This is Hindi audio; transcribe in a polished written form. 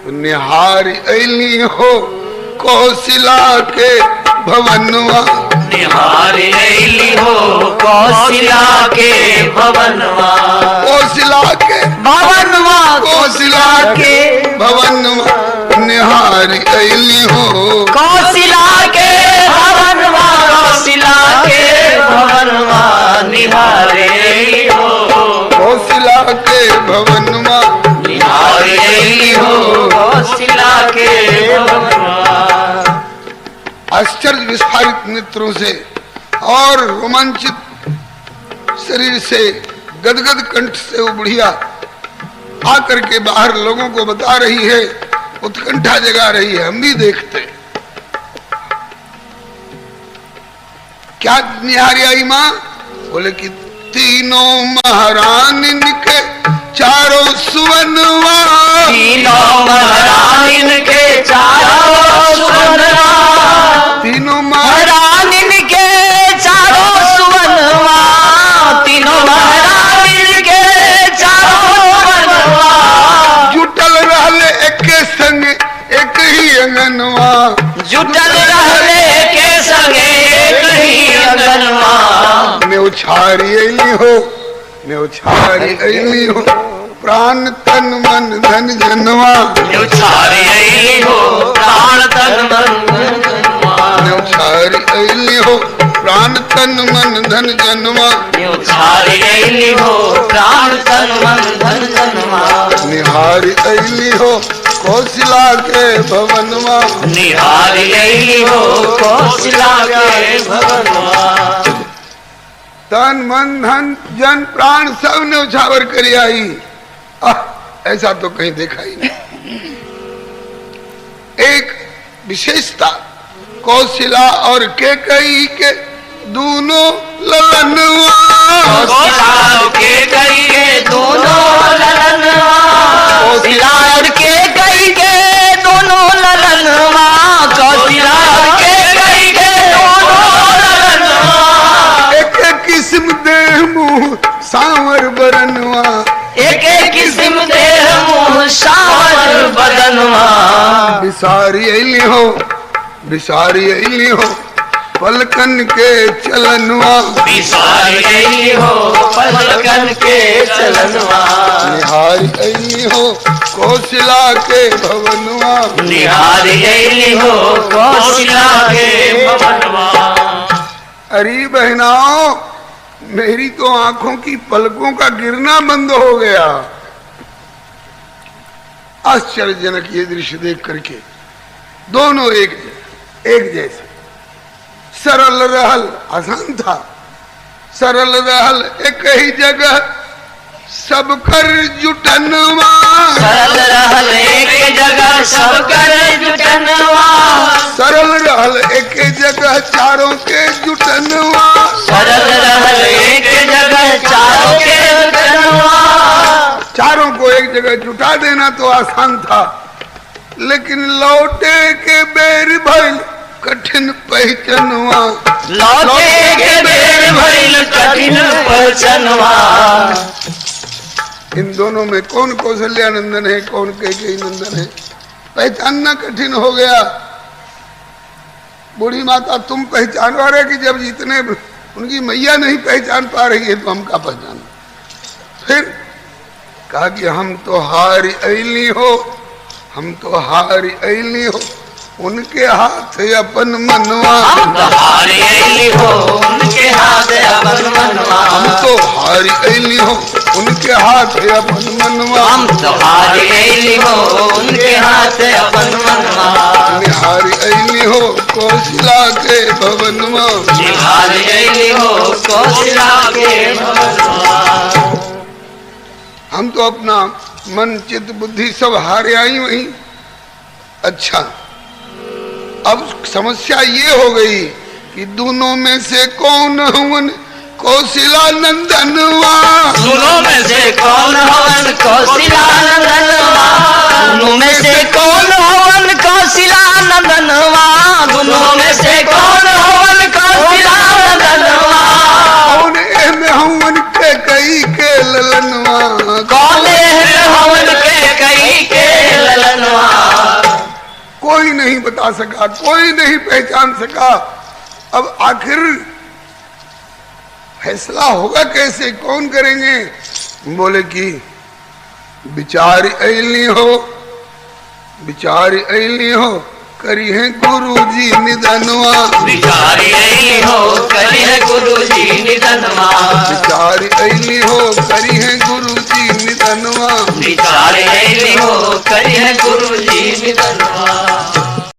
निहार ऐली हो कौशिला के भवनवा, निहार ऐली हो कौशिला के भवनवा, कौशिला के भवनवा, कौशिला के भवनवा, निहार ऐली हो कौशिला के भवनवा, कौशिला के भवनवा, निहार ऐली हो कौशिला के भवनवा, निहार ऐली हो कौशिला के भवनवा। आश्चर्य विस्फारित नेत्रों से और रोमांचित शरीर से, गदगद कंठ से वो बुढ़िया आकर के बाहर लोगों को बता रही है, उत्कंठा जगा रही है। हम भी देखते क्या निहारी आई माँ? बोले कि तीनों महारानी के चारों सुवनवा, तीनों महारानी के चारों सुवनवा, तीनों महारानी के चारों सुवनवा, तीनों महारानी के चारों सुवनवा, जुटल रहले एक संग एक ही अंगनवा, जुटल रहले के संगे एक ही अंगनवा, ने उछारी ऐली हो, ने उछारी ऐली हो प्राण तन मन धन जनवा, उछारी ऐली हो प्राण तन मन जनवा, ने उछारी ऐली हो प्राण तन मन धन जनवा, उछारी ऐली हो प्राण तन मन धन जनवा, निहारी ऐली हो कौशिला के भवनवा, निहारी ऐली हो कौशिला के भवनवा। तन मन धन जन प्राण सब ने उछावर कर आई। ऐसा तो कहीं देखा ही नहीं। एक विशेषता कौशिला और केकई के दोनों ललनवा, कौशिला और केकई के दोनों ललनवा, कौशिला और केकई के दोनों ललनवा, कौशिला और केकई के दोनों ललनवा, एक किस्म देह मुँह सांवर बरनवा, एक किस्म देह मुँह सांवर बदनवा, बिसारी ऐली हो, बिसारी ऐली हो पलकन के चलनवा, बिसारी ऐली हो पलकन के चलनवा, निहारी ऐली हो कौशिला के भवनवा, निहारी ऐली हो कौशिला के भवनवा। अरे बहनाओं, मेरी तो आंखों की पलकों का गिरना बंद हो गया। आश्चर्यजनक ये दृश्य देख करके दोनों एक जैसे। सरल रहल, आसान था, सरल रहल एक ही जगह सब कर जुटनवा, सरल रहल एक जगह सब कर जुटनवा, सरल रहल एक जगह चारों के जुटनवा, सरल रहल एक जगह चारों के जुटनवा, चारों को एक जगह जुटा देना तो आसान था, लेकिन लौटे के बेर भइल कठिन पहचानवा, लौटे के बेर भइल कठिन पहचानवा। इन दोनों में कौन कौशल्या नंदन है, कौन कैकेयी नंदन है, पहचानना कठिन हो गया। बूढ़ी माता तुम पहचान रहे कि जब जितने उनकी मैया नहीं पहचान पा रही है तो हम का पहचान। फिर कहा कि हम तो हारी ऐली हो, हम तो हारी ऐली हो उनके हाथ अपन मनवा, हम तो हारी ऐली हो उनके हाथ अपन मनवा, हम तो हारी ऐली हो उनके हाथ अपन मनवा, हम तो हारी ऐली हो उनके हाथ अपन मनवा, निहारी ऐली हो कौशिला के भवनवा, निहारी ऐली हो कौशिला के भवनवा। हम तो अपना मन चित्त बुद्धि सब हारे आई वहीं। अच्छा, अब समस्या ये हो गई कि दोनों में से कौन हवन कौशिला नंदनवा, दोनों में से कौन हवन कौशिला नंदनवा, दोनों में से कौन हवन कौशिला नंदनवा, दोनों में से कौन हवन कौशिला नंदनवा, कौन में हवन के कई के ललनवा, कौन हवन के कई के ललनवा, कोई नहीं बता सका, कोई नहीं पहचान सका। अब आखिर फैसला होगा कैसे, कौन करेंगे? बोले कि बिचारी ऐली हो, बिचारी ऐली हो, करी है गुरु जी निधनवा। बिचारी ऐली हो, करी है गुरु जी निधनवा। बिचारी ऐली हो, करी है गुरु जी निधनवा। बिचारी ऐली हो, करी है गुरु जी निधनवा।